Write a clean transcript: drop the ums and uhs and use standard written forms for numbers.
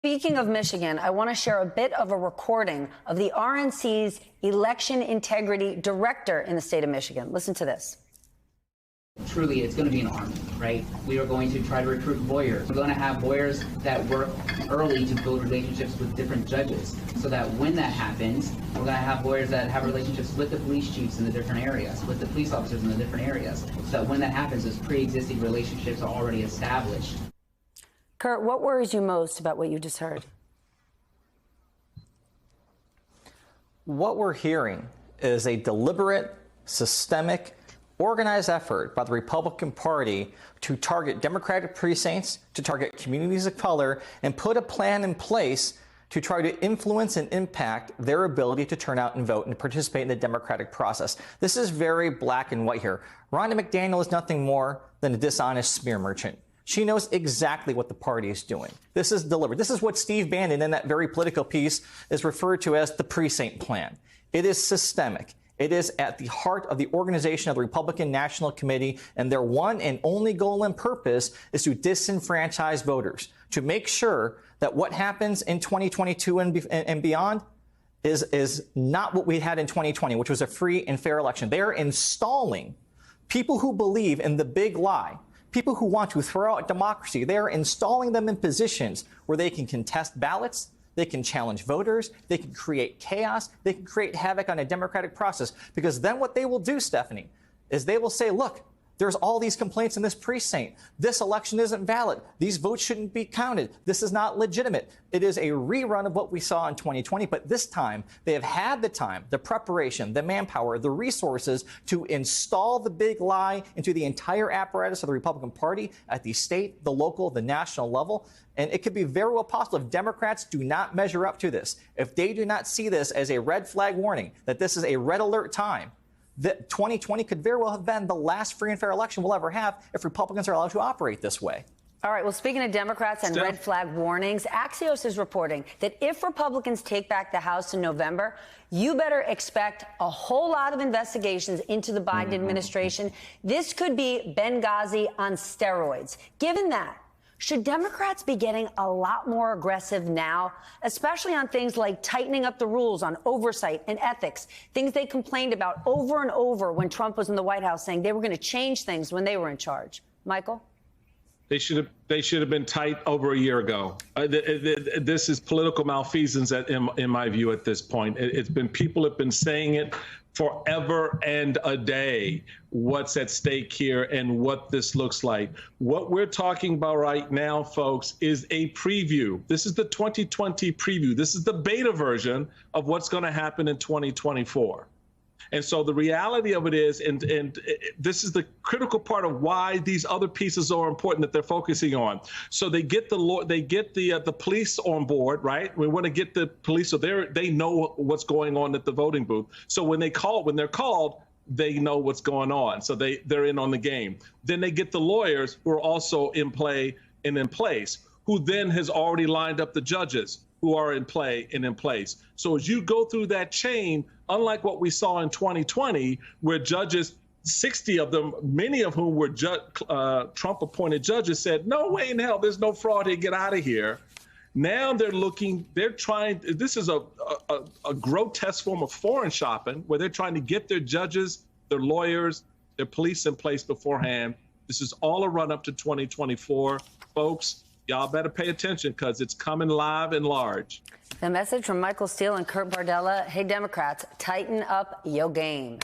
Speaking of Michigan, I want to share a bit of a recording of the RNC's election integrity director in the state of Michigan. Listen to this. Truly, it's going to be an army, right? We are going to try to recruit lawyers. We're going to have lawyers that work early to build relationships with different judges so that when that happens, we're going to have lawyers that have relationships with the police chiefs in the different areas, with the police officers in the different areas, so that when that happens, those pre-existing relationships are already established. Kurt, what worries you most about what you just heard? What we're hearing is a deliberate, systemic, organized effort by the Republican Party to target Democratic precincts, to target communities of color, and put a plan in place to try to influence and impact their ability to turn out and vote and participate in the democratic process. This is very black and white here. Ronna McDaniel is nothing more than a dishonest smear merchant. She knows exactly what the party is doing. This is deliberate. This is what Steve Bannon in that very political piece is referred to as the precinct plan. It is systemic. It is at the heart of the organization of the Republican National Committee, and their one and only goal and purpose is to disenfranchise voters, to make sure that what happens in 2022 and beyond is not what we had in 2020, which was a free and fair election. They are installing people who believe in the big lie, people who want to throw out democracy. They are installing them in positions where they can contest ballots, they can challenge voters, they can create chaos, they can create havoc on a democratic process. Because then what they will do, Stephanie, is they will say, look, there's all these complaints in this precinct. This election isn't valid. These votes shouldn't be counted. This is not legitimate. It is a rerun of what we saw in 2020, but this time they have had the time, the preparation, the manpower, the resources to install the big lie into the entire apparatus of the Republican Party at the state, the local, the national level. And it could be very well possible if Democrats do not measure up to this, if they do not see this as a red flag warning, that this is a red alert time, that 2020 could very well have been the last free and fair election we'll ever have if Republicans are allowed to operate this way. All right. Well, speaking of Democrats and red flag warnings, Axios is reporting that if Republicans take back the House in November, you better expect a whole lot of investigations into the Biden administration. This could be Benghazi on steroids. Given that, should Democrats be getting a lot more aggressive now, especially on things like tightening up the rules on oversight and ethics, things they complained about over and over when Trump was in the White House, saying they were going to change things when they were in charge? Michael? They should have been tight over a year ago. This is political malfeasance in my view at this point. People have been saying it forever and a day, what's at stake here and what this looks like. What we're talking about right now, folks, is a preview. This is the 2020 preview. This is the beta version of what's going to happen in 2024. And so the reality of it is, and this is the critical part of why these other pieces are important that they're focusing on. So they get the police on board, right? We want to get the police so they know what's going on at the voting booth. So when they're called, they know what's going on. So they're in on the game. Then they get the lawyers who are also in play and in place, who then has already lined up the judges who are in play and in place. So as you go through that chain, unlike what we saw in 2020, where judges, 60 of them, many of whom were Trump-appointed judges, said, no way in hell, there's no fraud here, get out of here. Now they're trying, this is a grotesque form of foreign shopping, where they're trying to get their judges, their lawyers, their police in place beforehand. This is all a run-up to 2024. Folks, y'all better pay attention because it's coming live and large. The message from Michael Steele and Kurt Bardella. Hey, Democrats, tighten up your game.